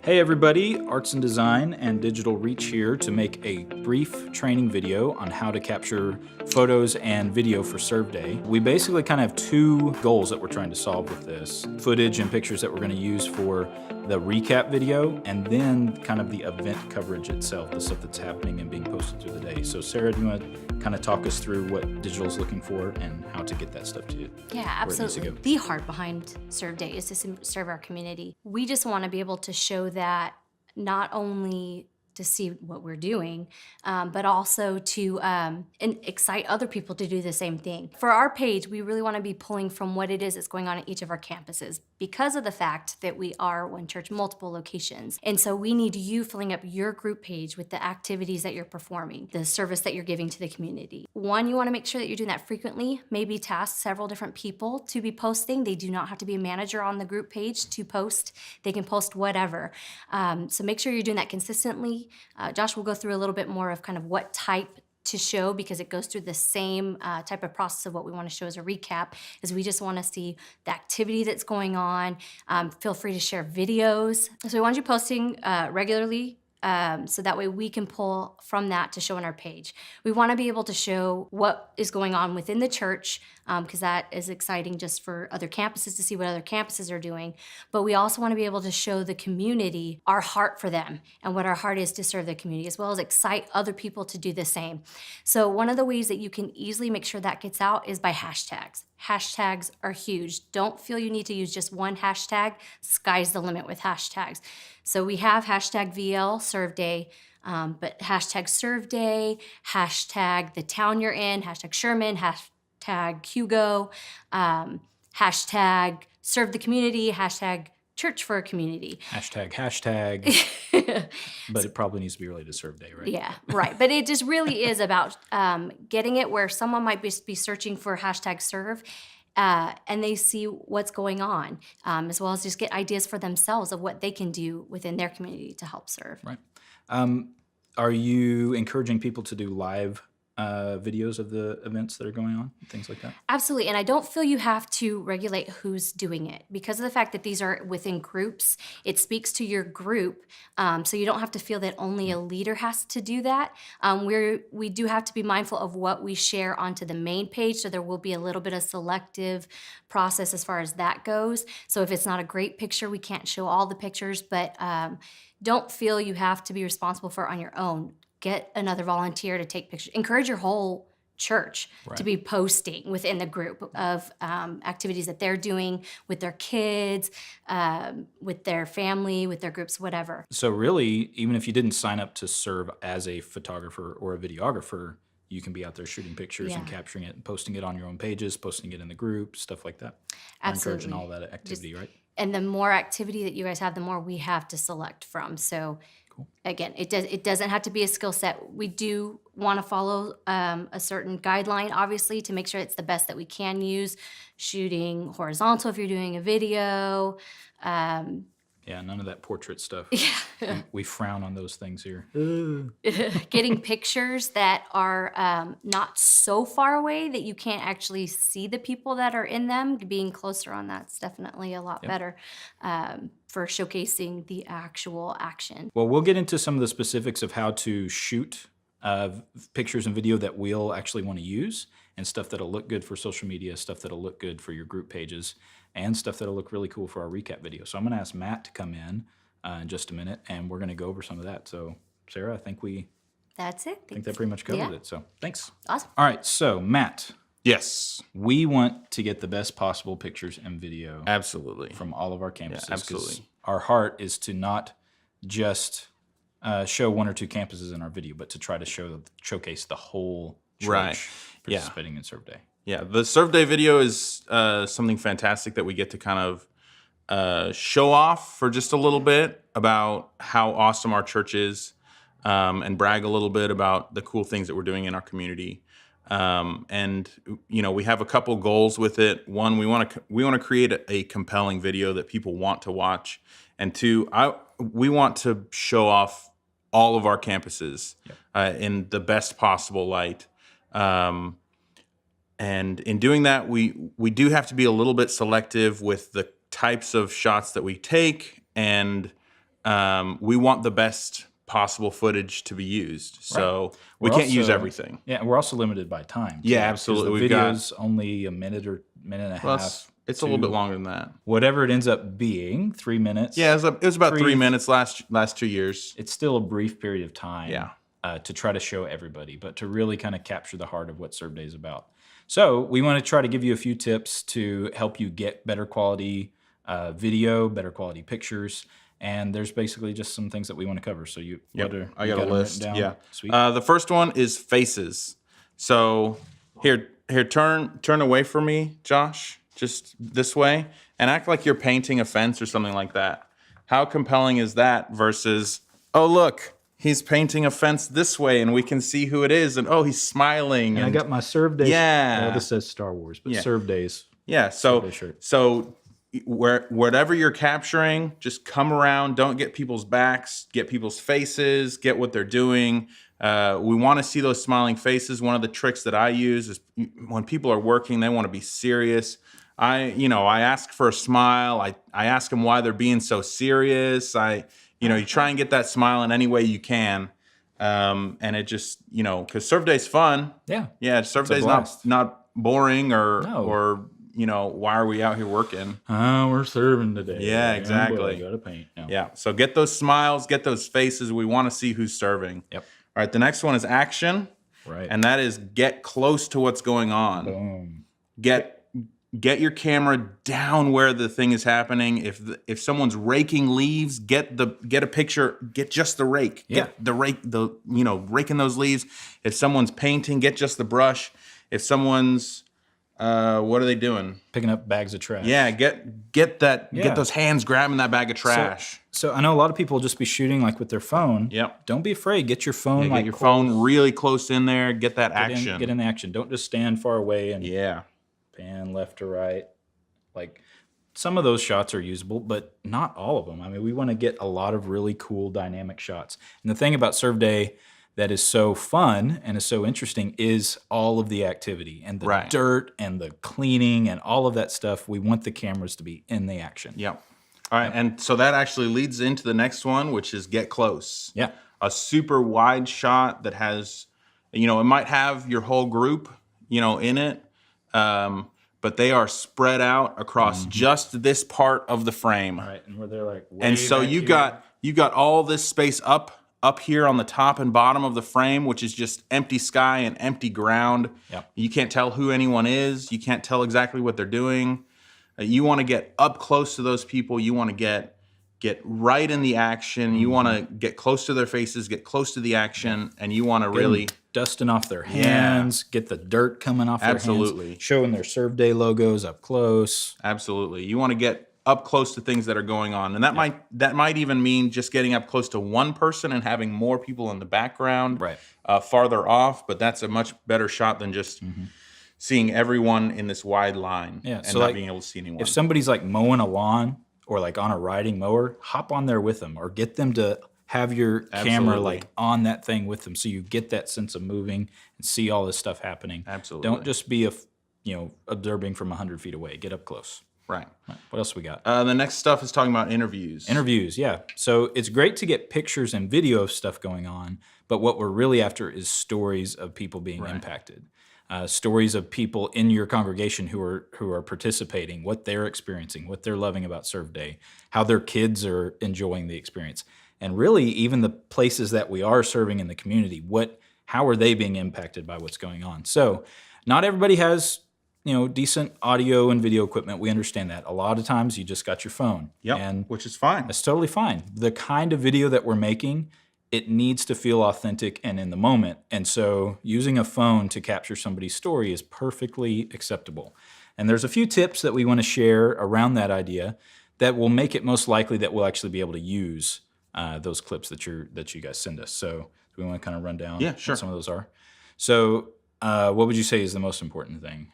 Hey everybody, Arts and Design and Digital Reach here to make a brief training video on how to capture photos and video for Serve Day. We basically kind of have two goals that we're trying to solve with this. Footage and pictures that we're going to use for the recap video, and then kind of the event coverage itself, the stuff that's happening and being posted through the day. So Sarah, do you want to kind of talk us through what Digital's looking for and how to get that stuff to you? Yeah, absolutely. The heart behind Serve Day is to serve our community. We just want to be able to show that not only to see what we're doing, but also to excite other people to do the same thing. For our page, we really want to be pulling from what it is that's going on at each of our campuses because of the fact that we are one church, multiple locations. And so we need you filling up your group page with the activities that you're performing, the service that you're giving to the community. One, you want to make sure that you're doing that frequently, maybe task several different people to be posting. They do not have to be a manager on the group page to post. They can post whatever. So make sure you're doing that consistently. Josh will go through a little bit more of kind of what type to show because it goes through the same type of process of what we want to show as a recap, is we just want to see the activity that's going on. Feel free to share videos. So we want you posting regularly, so that way we can pull from that to show on our page. We want to be able to show what is going on within the church, because that is exciting just for other campuses to see what other campuses are doing. But we also want to be able to show the community our heart for them and what our heart is to serve the community, as well as excite other people to do the same. So one of the ways that you can easily make sure that gets out is by hashtags. Hashtags are huge. Don't feel you need to use just one hashtag. Sky's the limit with hashtags. So we have hashtag VL Serve Day, but hashtag Serve Day, hashtag the town you're in, hashtag Sherman, hashtag Hugo, hashtag Serve the Community, hashtag Church for a Community. Hashtag. But it probably needs to be related to Serve Day, right? Yeah, right. But it just really is about getting it where someone might be searching for hashtag serve and they see what's going on, as well as just get ideas for themselves of what they can do within their community to help serve. Right. Are you encouraging people to do live videos of the events that are going on, things like that? Absolutely, and I don't feel you have to regulate who's doing it. Because of the fact that these are within groups, it speaks to your group, so you don't have to feel that only a leader has to do that. We do have to be mindful of what we share onto the main page, so there will be a little bit of selective process as far as that goes. So if it's not a great picture, we can't show all the pictures, but don't feel you have to be responsible for it on your own. Get another volunteer to take pictures. Encourage your whole church to be posting within the group of activities that they're doing with their kids, with their family, with their groups, whatever. So really, even if you didn't sign up to serve as a photographer or a videographer, you can be out there shooting pictures and capturing it and posting it on your own pages, posting it in the group, stuff like that. Absolutely. Encouraging all that activity, right? And the more activity that you guys have, the more we have to select from. So again, it doesn't have to be a skill set. We do want to follow a certain guideline, obviously, to make sure it's the best that we can use. Shooting horizontal if you're doing a video. Yeah, none of that portrait stuff. We frown on those things here. Getting pictures that are not so far away that you can't actually see the people that are in them. Being closer on that's definitely a lot better for showcasing the actual action. Well, we'll get into some of the specifics of how to shoot pictures and video that we'll actually want to use, and stuff that'll look good for social media, stuff that'll look good for your group pages, and stuff that'll look really cool for our recap video. So I'm going to ask Matt to come in just a minute, and we're going to go over some of that. So Sarah, I think That's it. I think that pretty much covered it. So thanks. Awesome. All right. So Matt. Yes. We want to get the best possible pictures and video. Absolutely. From all of our campuses. Yeah, absolutely. Our heart is to not just show one or two campuses in our video, but to try to showcase the whole church participating in Serve Day. Yeah, the Serve Day video is something fantastic that we get to kind of show off for just a little bit about how awesome our church is, and brag a little bit about the cool things that we're doing in our community. And we have a couple goals with it. One, we want to create a compelling video that people want to watch, and two, we want to show off all of our campuses in the best possible light. And in doing that, we do have to be a little bit selective with the types of shots that we take and we want the best possible footage to be used. So we We're can't use also- everything. Yeah, we're also limited by time. too, Yeah, 'cause absolutely. The We've got- video's only a minute or minute and a Well, half. it's a little bit longer than that. Whatever it ends up being, 3 minutes. Yeah, it was about 3 Brief. minutes last 2 years. It's still a brief period of time. Yeah. To try to show everybody, but to really kind of capture the heart of what Serve Day is about. So we want to try to give you a few tips to help you get better quality video, better quality pictures, and there's basically just some things that we want to cover. So I you got a them written list. down? Yeah. Sweet. The first one is faces. So here, turn away from me, Josh, just this way, and act like you're painting a fence or something like that. How compelling is that versus, oh, look, he's painting a fence this way and we can see who it is, and oh, he's smiling. And I got my Serve Day. Yeah. Well, this says Star Wars, but Yeah. Serve Days. Yeah, so Survey shirt. whatever you're capturing, just come around. Don't get people's backs. Get people's faces. Get what they're doing. We want to see those smiling faces. One of the tricks that I use is when people are working, they want to be serious. I ask for a smile. I ask them why they're being so serious. You try and get that smile in any way you can. And it just, because Serve Day's fun. Yeah. Yeah, Serve a Day's blast. not boring or No. why are we out here working? We're serving today. Yeah, exactly. Got to paint. No. Yeah. So get those smiles, get those faces. We want to see who's serving. Yep. All right. The next one is action. Right. And that is get close to what's going on. Boom. Get your camera down where the thing is happening. If someone's raking leaves, get a picture. Get just the rake. Yeah. Get the rake. Raking those leaves. If someone's painting, get just the brush. If someone's what are they doing? Picking up bags of trash. Yeah. Get that. Yeah. Get those hands grabbing that bag of trash. So I know a lot of people just be shooting like with their phone. Yep. Don't be afraid. Get your phone Get like your close. phone really close in there. Get that Get in- action. Get in the action. Don't just stand far away and Yeah. pan left to right. Like some of those shots are usable, but not all of them. I mean, we want to get a lot of really cool dynamic shots. And the thing about Serve Day that is so fun and is so interesting is all of the activity and the Right. dirt and the cleaning and all of that stuff. We want the cameras to be in the action. Yep. All right. And so that actually leads into the next one, which is get close. Yeah. A super wide shot that has, it might have your whole group, in it. But they are spread out across just this part of the frame. All right. And where they're like, And way so back you here. got all this space up here on the top and bottom of the frame, which is just empty sky and empty ground. Yep. You can't tell who anyone is. You can't tell exactly what they're doing. You want to get up close to those people. You want to get right in the action. You want to get close to their faces, get close to the action, and you want to really dusting off their hands, get the dirt coming off Absolutely. their hands, showing their Serve Day logos up close. absolutely. You want to get up close to things that are going on, and that might even mean just getting up close to one person and having more people in the background, Right. Farther off. But that's a much better shot than just seeing everyone in this wide line Yeah, and so not like, being able to see anyone. If somebody's like mowing a lawn or like on a riding mower, hop on there with them or get them to have your camera Absolutely. like on that thing with them so you get that sense of moving and see all this stuff happening. Absolutely. Don't just be observing from 100 feet away. Get up close. Right. What else we got? The next stuff is talking about interviews. Interviews, yeah. So it's great to get pictures and video of stuff going on, but what we're really after is stories of people being impacted. Stories of people in your congregation who are participating, what they're experiencing, what they're loving about Serve Day, how their kids are enjoying the experience, and really even the places that we are serving in the community. How are they being impacted by what's going on? So, not everybody has decent audio and video equipment. We understand that. A lot of times you just got your phone. Yep. And Which is fine. that's totally fine. The kind of video that we're making, it needs to feel authentic and in the moment. And so using a phone to capture somebody's story is perfectly acceptable. And there's a few tips that we want to share around that idea that will make it most likely that we'll actually be able to use those clips that you guys send us. So do we want to kind of run down Yeah, sure. what some of those are? So what would you say is the most important thing?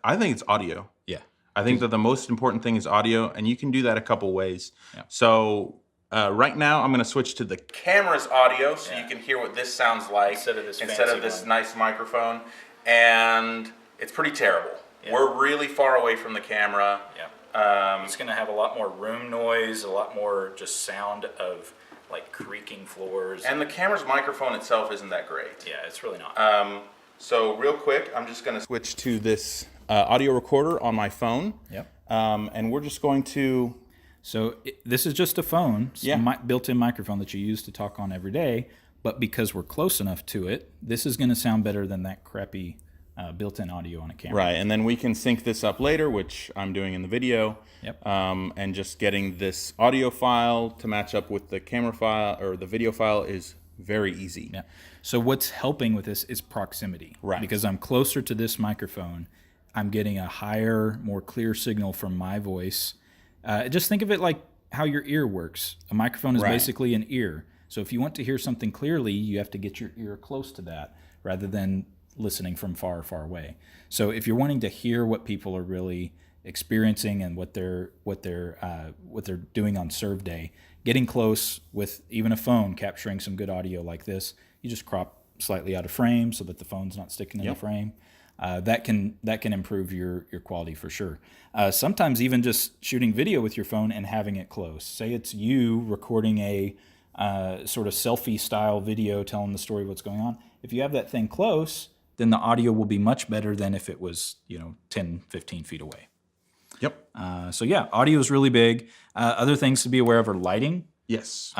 I think it's audio. Yeah. I think that the most important thing is audio, and you can do that a couple ways. Yeah. So right now, I'm going to switch to the camera's audio so you can hear what this sounds like Instead of this instead fancy of this one. nice microphone. And it's pretty terrible. Yeah. We're really far away from the camera. Yeah. It's going to have a lot more room noise, a lot more just sound of like creaking floors. And the camera's microphone itself isn't that great. Yeah, it's really not. So real quick, I'm just going to switch to this audio recorder on my phone. Yep. And we're just going to... So this is just a phone, Yeah. built-in microphone that you use to talk on every day. But because we're close enough to it, this is going to sound better than that crappy built-in audio on a camera. Right, and then we can sync this up later, which I'm doing in the video. Yep. And just getting this audio file to match up with the camera file or the video file is very easy. Yeah. So what's helping with this is proximity. Right. Because I'm closer to this microphone, I'm getting a higher, more clear signal from my voice. Just think of it like how your ear works. A microphone is Right. basically an ear. So if you want to hear something clearly, you have to get your ear close to that rather than listening from far, far away. So if you're wanting to hear what people are really experiencing and what they're doing on serve day, getting close with even a phone, capturing some good audio like this, you just crop slightly out of frame so that the phone's not sticking in the frame. That can improve your quality for sure. Sometimes even just shooting video with your phone and having it close. Say it's you recording a sort of selfie style video telling the story of what's going on. If you have that thing close, then the audio will be much better than if it was 10, 15 feet away. Yep. So yeah, audio is really big. Other things to be aware of are lighting. Yes.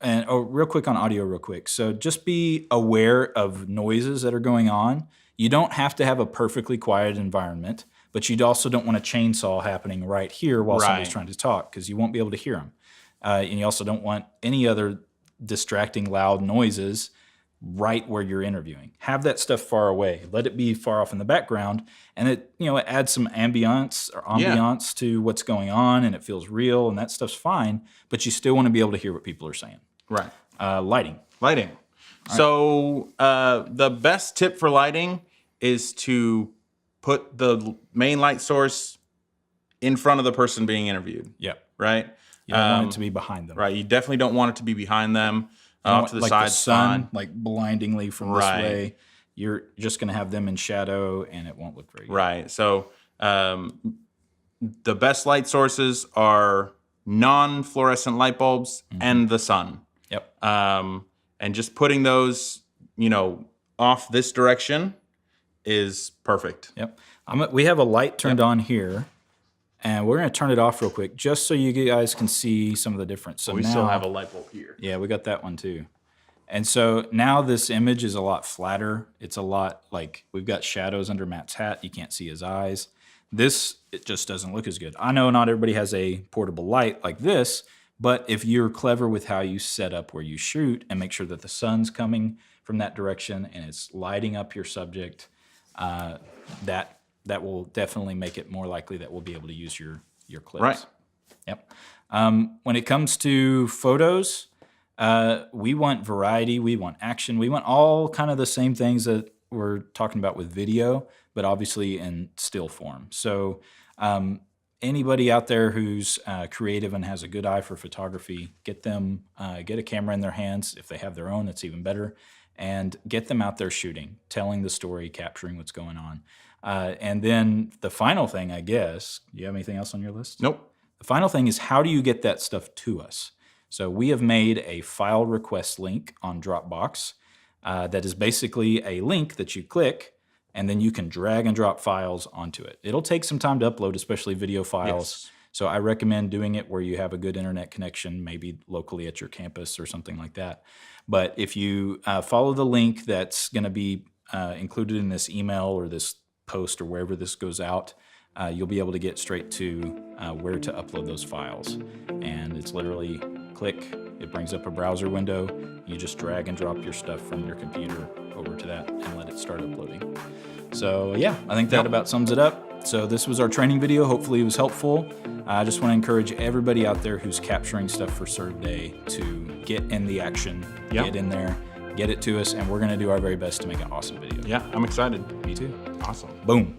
And real quick on audio, real quick. So just be aware of noises that are going on. You don't have to have a perfectly quiet environment, but you also don't want a chainsaw happening right here while somebody's Right. trying to talk because you won't be able to hear them. And you also don't want any other distracting loud noises right where you're interviewing. Have that stuff far away. Let it be far off in the background, and it adds some ambiance to what's going on, and it feels real, and that stuff's fine. But you still want to be able to hear what people are saying. Right. Lighting. Lighting. So the best tip for lighting is to put the main light source in front of the person being interviewed. Yep. Right? You don't want it to be behind them. Right. You definitely don't want it to be behind them. Off to the like side. the sun, like blindingly from this Right. way. You're just going to have them in shadow, and it won't look very good. Right. So the best light sources are non-fluorescent light bulbs and the sun. Yep. And just putting those, off this direction is perfect. Yep. We have a light turned on here, and we're going to turn it off real quick just so you guys can see some of the difference. So We now, still have a light bulb here. Yeah, we got that one too. And so now this image is a lot flatter. It's a lot like we've got shadows under Matt's hat. You can't see his eyes. It just doesn't look as good. I know not everybody has a portable light like this, but if you're clever with how you set up where you shoot and make sure that the sun's coming from that direction and it's lighting up your subject, that will definitely make it more likely that we'll be able to use your clips. Right. Yep. When it comes to photos, we want variety, we want action, we want all kind of the same things that we're talking about with video, but obviously in still form. So anybody out there who's creative and has a good eye for photography, get a camera in their hands. If they have their own, that's even better. And get them out there shooting, telling the story, capturing what's going on. And then the final thing, I guess, do you have anything else on your list? Nope. The final thing is, how do you get that stuff to us? So we have made a file request link on Dropbox that is basically a link that you click, and then you can drag and drop files onto it. It'll take some time to upload, especially video files. Yes. So I recommend doing it where you have a good internet connection, maybe locally at your campus or something like that. But if you follow the link that's going to be included in this email or this post or wherever this goes out, you'll be able to get straight to where to upload those files. And it's literally click, it brings up a browser window, you just drag and drop your stuff from your computer over to that and let it start uploading. So yeah, I think that about sums it up. So this was our training video. Hopefully it was helpful. I just want to encourage everybody out there who's capturing stuff for Serve Day to get in the action, get in there, get it to us, and we're going to do our very best to make an awesome video. Yeah, I'm excited. Me too. Awesome. Boom.